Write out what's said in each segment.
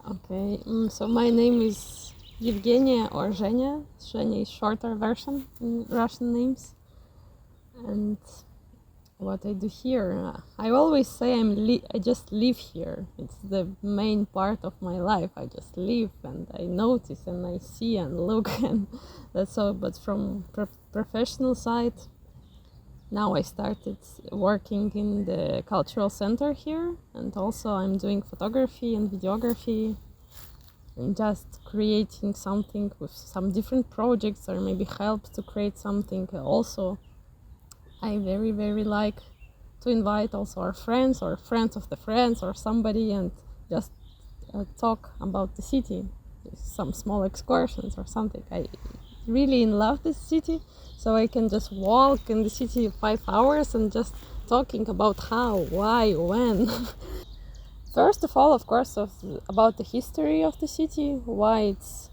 Okay, so my name is Jevgenija or Zhenya. Zhenya is shorter version in Russian names. And what I do here, I always say I just live here. It's the main part of my life. I just live and I notice and I see and look and that's all. But from professional side, now I started working in the cultural center here, and also I'm doing photography and videography and just creating something with some different projects or maybe help to create something. Also, I very, very like to invite also our friends or friends of the friends or somebody and just talk about the city, some small excursions or something. I really love this city, so I can just walk in the city 5 hours and just talking about how, why, when. First of all, of course, about the history of the city, why it's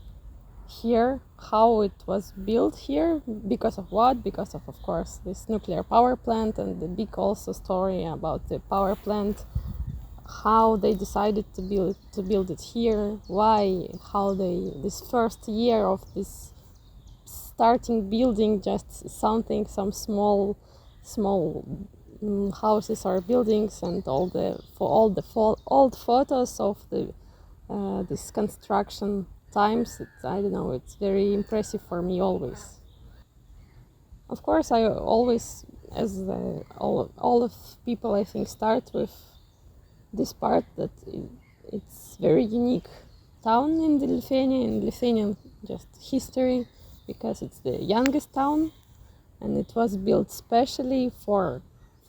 here, how it was built here, because of what, because of course, this nuclear power plant, and the big also story about the power plant, how they decided to build it here, why, how they, this first year of this starting building just something, some small houses or buildings, and all the old photos of the this construction times. I don't know, it's very impressive for me always. Of course, I always, as all of people, I think, start with this part that it's very unique town in the Lithuanian just history, because it's the youngest town and it was built specially for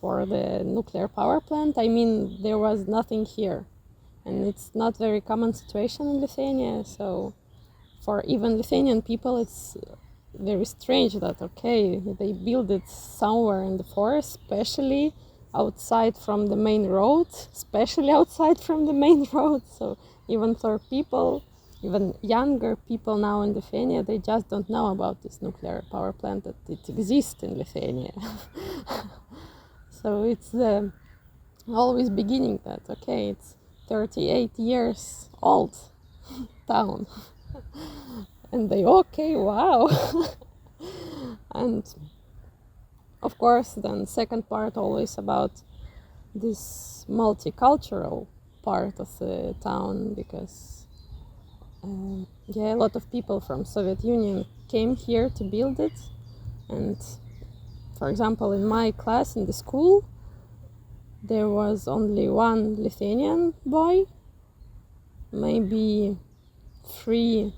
the nuclear power plant. I mean, there was nothing here, and it's not very common situation in Lithuania. So for even Lithuanian people, it's very strange that okay, they build it somewhere in the forest, especially outside from the main road, So even for people, even younger people now in Lithuania, they just don't know about this nuclear power plant, that it exists in Lithuania. So it's always beginning that okay, it's 38 years old town. And they, okay, wow. And of course, then second part always about this multicultural part of the town, because a lot of people from Soviet Union came here to build it. And for example, in my class in the school, there was only one Lithuanian boy, maybe three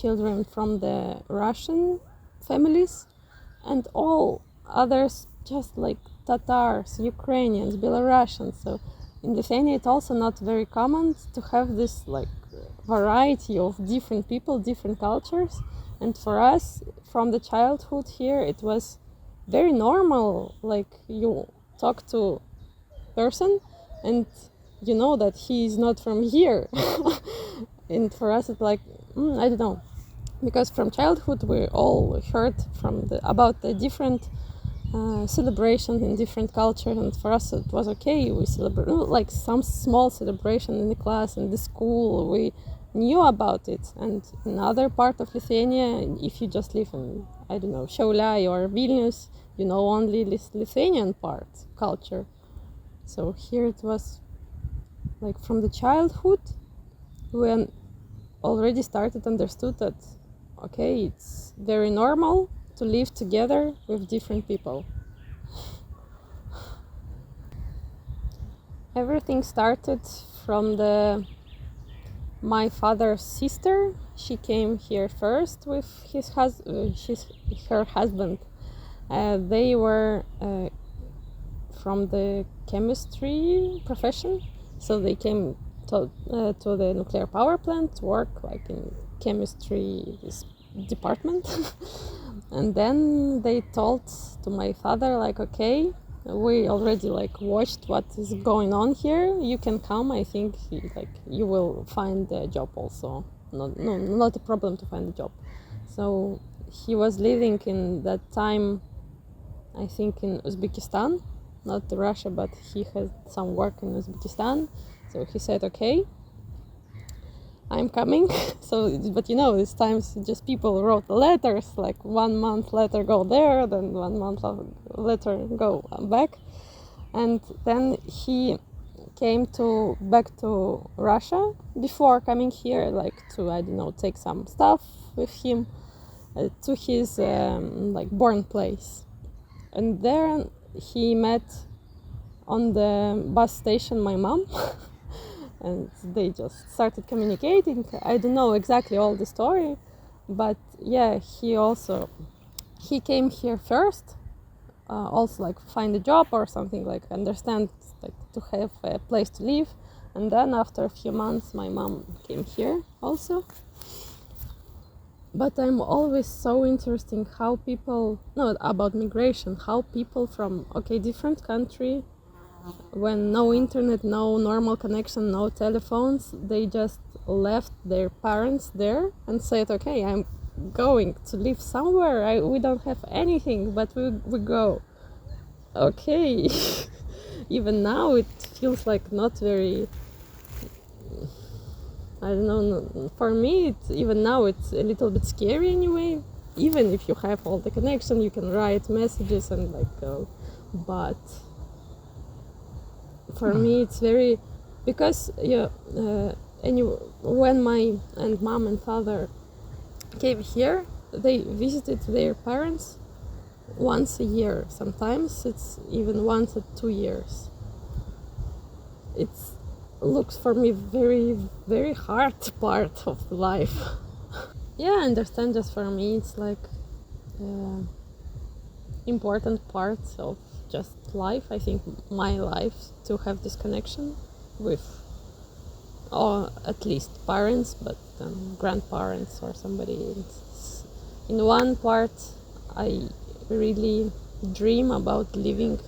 children from the Russian families, and all others just like Tatars, Ukrainians, Belarusians. So in Lithuania, it's also not very common to have this like variety of different people, different cultures. And for us, from the childhood here, it was very normal. Like you talk to person and you know that he is not from here. And for us, it's like, I don't know, because from childhood we all heard about the different celebration in different cultures, and for us it was okay. We celebrate like some small celebration in the class, in the school, we knew about it. And in other part of Lithuania, if you just live in, I don't know, Šiauliai or Vilnius, you know only this Lithuanian part culture. So here it was like from the childhood, when already started understood that okay, it's very normal to live together with different people. Everything started from my father's sister. She came here first with her husband. They were from the chemistry profession, so they came to the nuclear power plant to work like in chemistry department. And then they told to my father like, okay, we already like watched what is going on here, you can come. I think you will find a job also, not a problem to find a job. So he was living in that time, I think, in Uzbekistan, not to Russia, but he had some work in Uzbekistan. So he said, okay, I'm coming. So, but these times just people wrote letters, like 1 month later go there, then 1 month later go back. And then he came back to Russia before coming here, like to, I don't know, take some stuff with him to his born place. And there he met on the bus station my mom. And they just started communicating. I don't know exactly all the story, but yeah, he came here first, also like find a job or something, like understand, like to have a place to live. And then after a few months my mom came here also. But I'm always so interested how people, no, about migration, how people from different country, when no internet, no normal connection, no telephones, they just left their parents there and said, okay, I'm going to live somewhere. We don't have anything, but we go. Okay. Even now it feels like not very, I don't know, for me even now it's a little bit scary anyway. Even if you have all the connection, you can write messages and like go, but for me it's very, because when my mom and father came here, they visited their parents once a year. Sometimes it's even once at 2 years. It looks for me very, very hard part of life. Yeah, I understand. Just for me it's like important part of just life. I think my life, to have this connection with, or at least parents, but grandparents or somebody. In one part I really dream about living,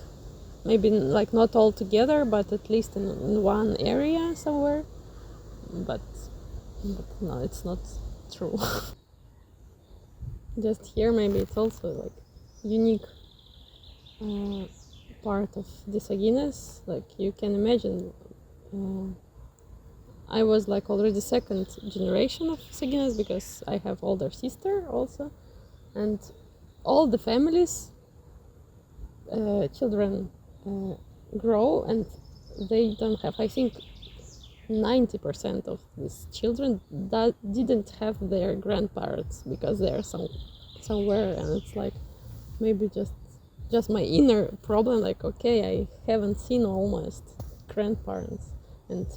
maybe like not all together, but at least in one area somewhere. But no, it's not true. Just here maybe it's also like unique part of Visaginas. Like you can imagine, I was like already second generation of Visaginas because I have older sister also, and all the families, children grow and they don't have, I think 90% of these children that didn't have their grandparents because they're somewhere, and it's like maybe just my inner problem, like okay, I haven't seen almost grandparents, and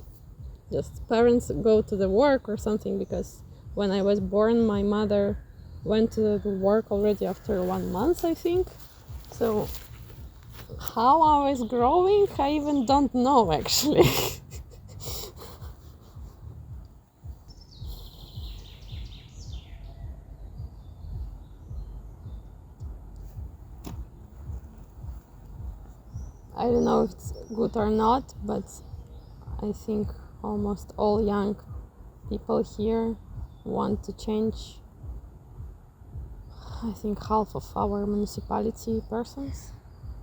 just parents go to the work or something, because when I was born my mother went to the work already after 1 month, I think. So how I was growing, I even don't know actually. I don't know if it's good or not, but I think almost all young people here want to change. I think half of our municipality persons,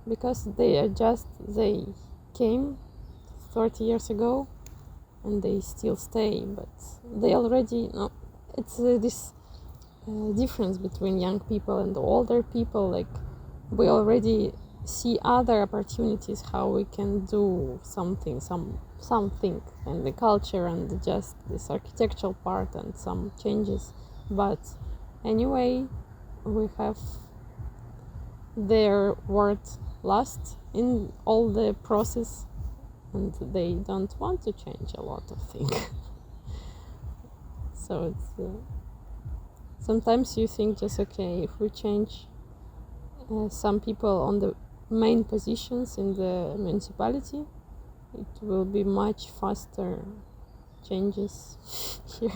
because they came 30 years ago and they still stay, but they already know. It's this difference between young people and older people. Like we already see other opportunities how we can do something in the culture and just this architectural part and some changes. But anyway, we have their word last in all the process, and they don't want to change a lot of things. So it's sometimes you think just okay, if we change some people on the main positions in the municipality, it will be much faster changes here.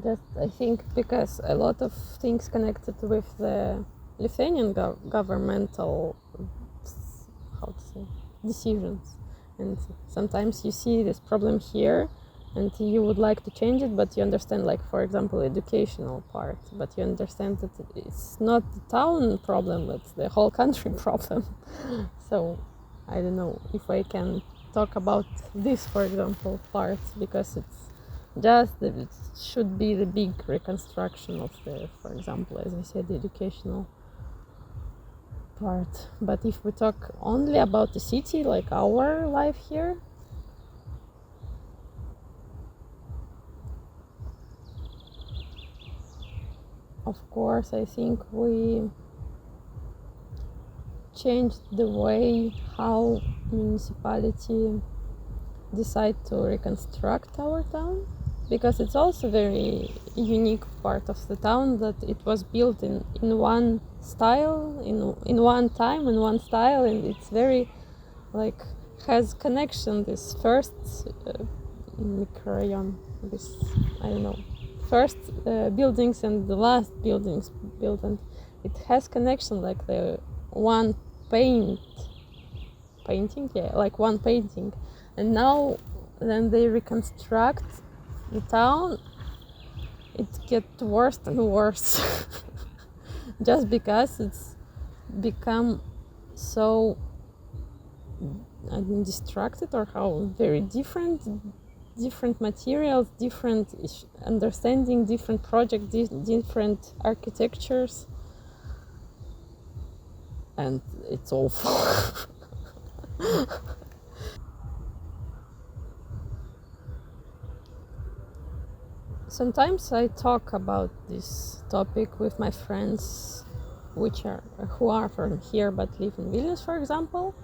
Just I think because a lot of things connected with the Lithuanian governmental, how to say, decisions, and sometimes you see this problem here and you would like to change it, but you understand, like for example, educational part, but you understand that it's not the town problem, it's the whole country problem. So I don't know if I can talk about this, for example, part, because it's just that it should be the big reconstruction of the, for example, as I said, the educational part. But if we talk only about the city, like our life here, of course, I think we changed the way how municipality decide to reconstruct our town, because it's also very unique part of the town that it was built in one style, in one time, in one style, and it's very like has connection, this first microrayon, this, I don't know, first buildings and the last buildings built, and it has connection, like the one painting, yeah, like one painting. And now then they reconstruct the town, it gets worse and worse. Just because it's become so distracted, or how very different materials, different understanding, different project, different architectures, and it's awful. Sometimes I talk about this topic with my friends who are from here but live in Vilnius, for example,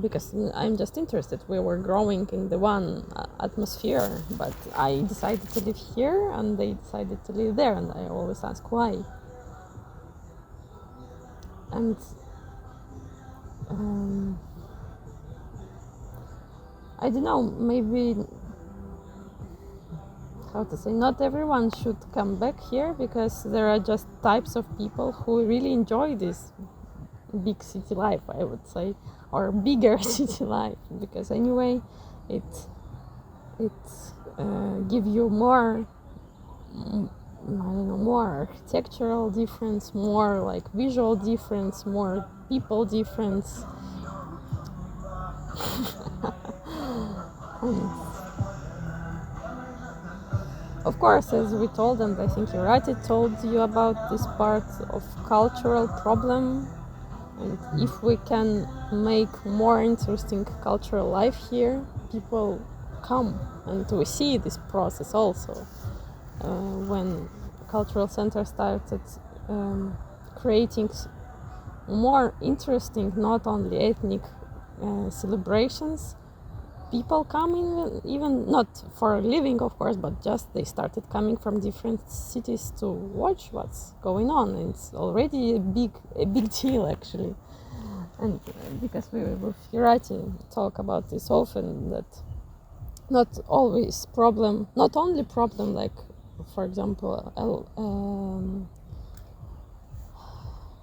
because I'm just interested. We were growing in the one atmosphere, but I decided to live here and they decided to live there, and I always ask why. And I don't know, maybe, how to say, not everyone should come back here, because there are just types of people who really enjoy this big city life, I would say, or bigger city life, because anyway it give you more, I don't know, more architectural difference, more like visual difference, more people difference. And of course, as we told, and I think Irati told you about this part of cultural problem, and if we can make more interesting cultural life here, people come, and we see this process also. When cultural center started creating more interesting, not only ethnic celebrations, people come in, even not for a living, of course, but just they started coming from different cities to watch what's going on. And it's already a big deal, actually. And because we with Irati talk about this often, that not always problem, not only problem, like for example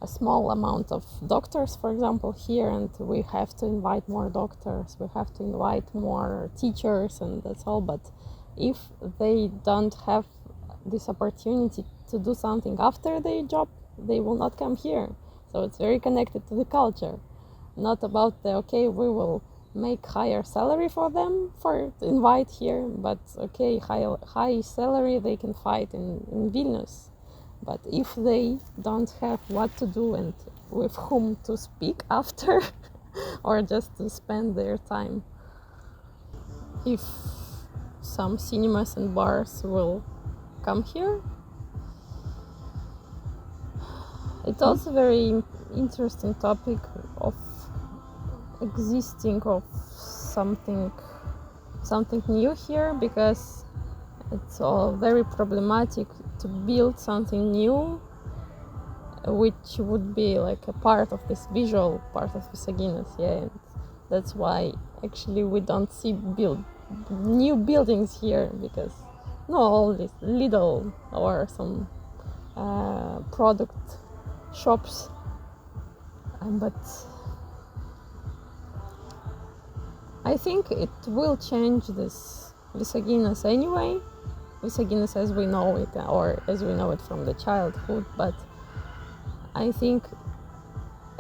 a small amount of doctors, for example, here, and we have to invite more doctors, we have to invite more teachers, and that's all. But if they don't have this opportunity to do something after their job, they will not come here. So it's very connected to the culture, not about the, okay, we will make higher salary for them for invite here, but okay, high salary they can fight in Vilnius. But if they don't have what to do and with whom to speak after, or just to spend their time, if some cinemas and bars will come here, it's also very interesting topic of existing of something new here, because it's all very problematic to build something new which would be like a part of this visual part of Visaginas, yeah, and that's why actually we don't see new buildings here, because no, all this Lidl or some product shops, but I think it will change this Visaginas anyway. Visaginas as we know it, or as we know it from the childhood, but I think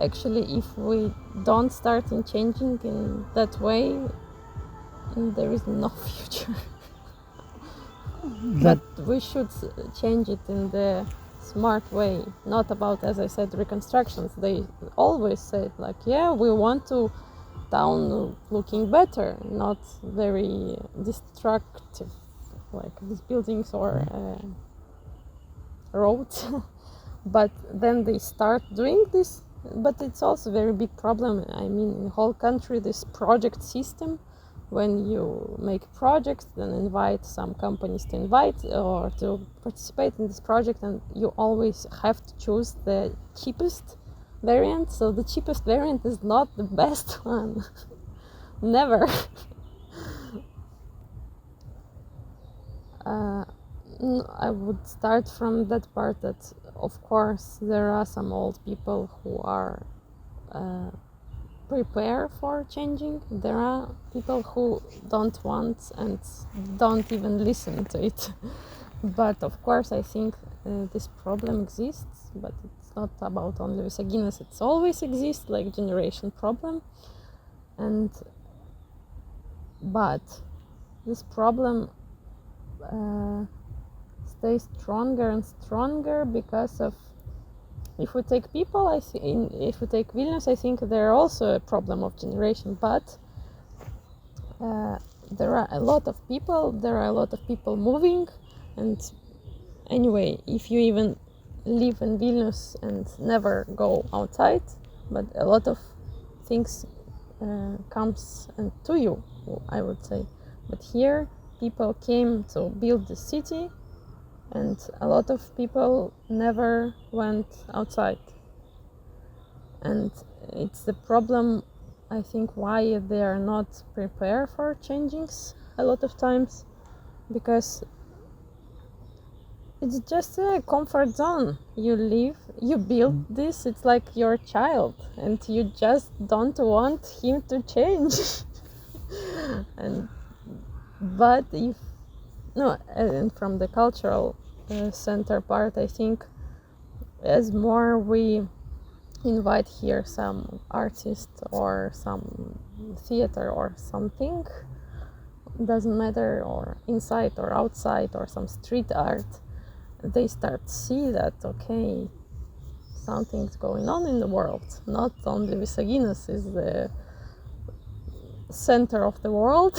actually if we don't start in changing in that way, there is no future. But we should change it in the smart way, not about, as I said, reconstructions. They always said like, yeah, we want to town looking better, not very destructive, like these buildings or roads. But then they start doing this, but it's also a very big problem. I mean, in the whole country, this project system, when you make projects, then invite some companies to invite or to participate in this project, and you always have to choose the cheapest variant. So the cheapest variant is not the best one. Never. I would start from that part that, of course, there are some old people who are prepared for changing. There are people who don't want and don't even listen to it. But of course, I think this problem exists, but it's not about only Visaginas. It's always exists, like generation problem. But this problem stays stronger and stronger because of, if we take people, if we take Vilnius, I think there are also a problem of generation, but there are a lot of people moving, and anyway, if you even live in Vilnius and never go outside, but a lot of things comes to you, I would say. But here people came to build the city, and a lot of people never went outside. And it's the problem, I think, why they are not prepared for changings a lot of times, because it's just a comfort zone. You live, you build this, it's like your child, and you just don't want him to change. And from the cultural center part, I think as more we invite here some artist or some theater or something, doesn't matter, or inside or outside, or some street art, they start to see that, okay, something's going on in the world. Not only Visaginas is the center of the world,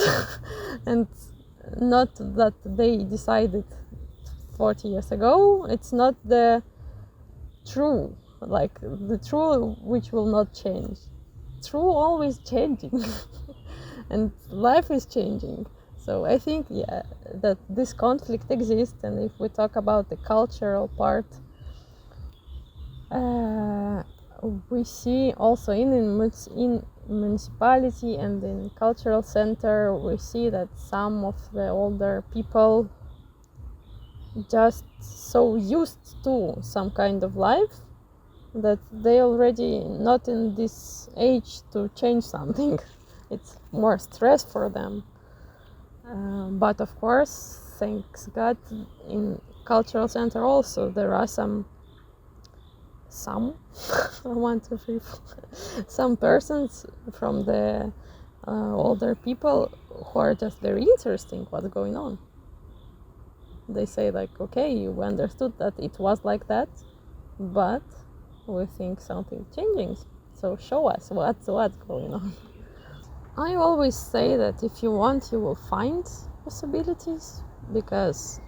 and not that they decided 40 years ago. It's not the true, like the true which will not change. True always changing. And life is changing. So I think, yeah, that this conflict exists, and if we talk about the cultural part, we see also in municipality and in cultural center, we see that some of the older people just so used to some kind of life that they already not in this age to change something. It's more stress for them. But of course, thanks God, in cultural center also there are some some persons from the older people who are just very interesting what's going on. They say like, okay, we understood that it was like that, but we think something changing, so show us what's going on. I always say that if you want, you will find possibilities, because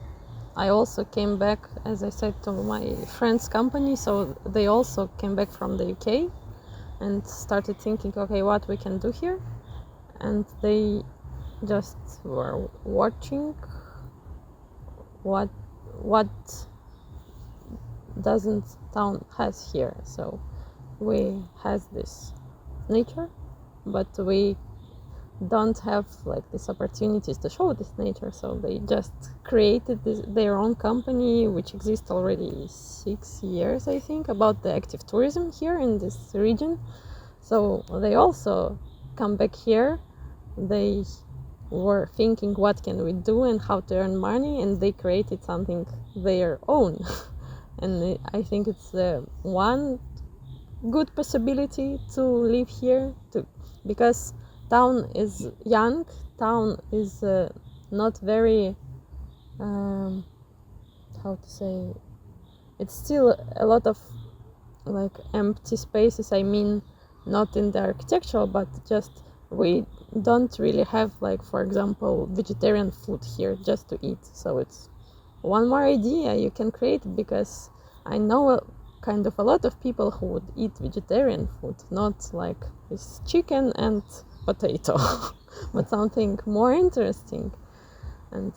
I also came back, as I said, to my friend's company, so they also came back from the UK and started thinking, okay, what we can do here, and they just were watching what doesn't town has here. So we has this nature, but we don't have like these opportunities to show this nature, so they just created their own company, which exists already 6 years, I think, about the active tourism here in this region. So they also come back here they were thinking what can we do and how to earn money, and they created something their own. And I think it's one good possibility to live here too, because town is young, town is not very how to say, it's still a lot of like empty spaces. I mean, not in the architectural, but just we don't really have, like, for example, vegetarian food here just to eat. So it's one more idea you can create, because I know kind of a lot of people who would eat vegetarian food, not like this chicken and potato, but something more interesting. And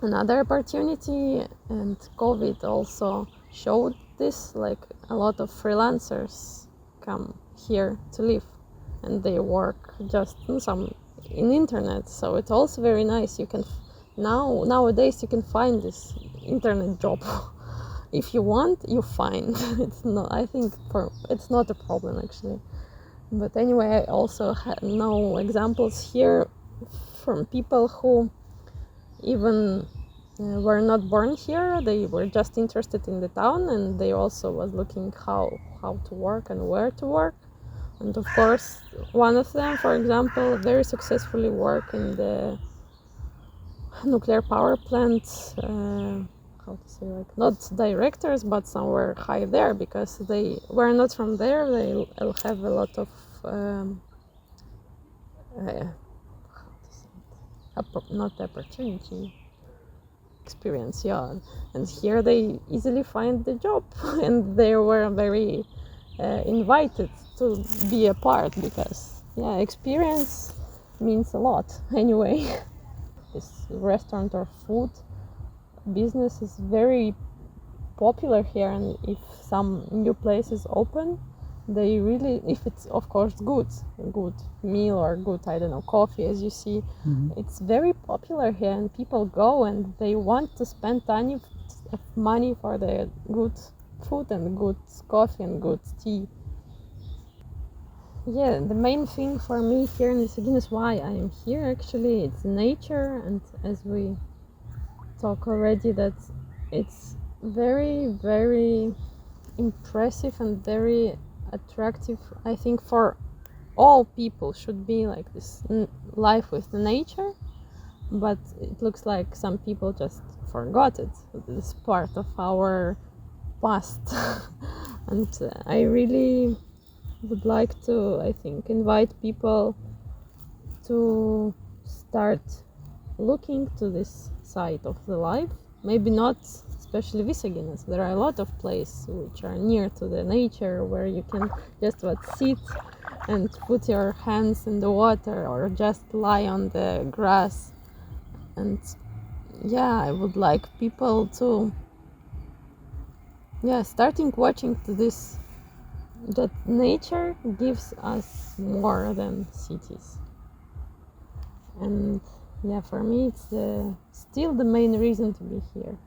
another opportunity, and COVID also showed this, like a lot of freelancers come here to live, and they work just in internet. So it's also very nice. You can nowadays you can find this internet job. If you want, you find. It's not, I think it's not a problem actually. But anyway, I also know examples here from people who even were not born here. They were just interested in the town, and they also was looking how to work and where to work. And of course, one of them, for example, very successfully worked in the nuclear power plant, how to say, like, not directors, but somewhere high there, because they were not from there. They have a lot of how to say it? Not opportunity, experience, yeah. And here they easily find the job, and they were very invited to be a part, because yeah, experience means a lot anyway. This restaurant or food business is very popular here, and if some new places open, they really, if it's of course good meal or good, I don't know, coffee, as you see, it's very popular here, and people go and they want to spend money for the good food and good coffee and good tea. Yeah, the main thing for me here in Visaginas, why I am here actually, it's nature. And as we talk already, that it's very, very impressive and very attractive. I think for all people should be like this life with the nature, but it looks like some people just forgot it. This part of our past. And I really would like to, I think, invite people to start looking to this side of the life. Maybe not especially Visaginas. There are a lot of places which are near to the nature, where you can just sit and put your hands in the water, or just lie on the grass. And yeah, I would like people to starting watching to this, that nature gives us more than cities. And yeah, for me it's still the main reason to be here.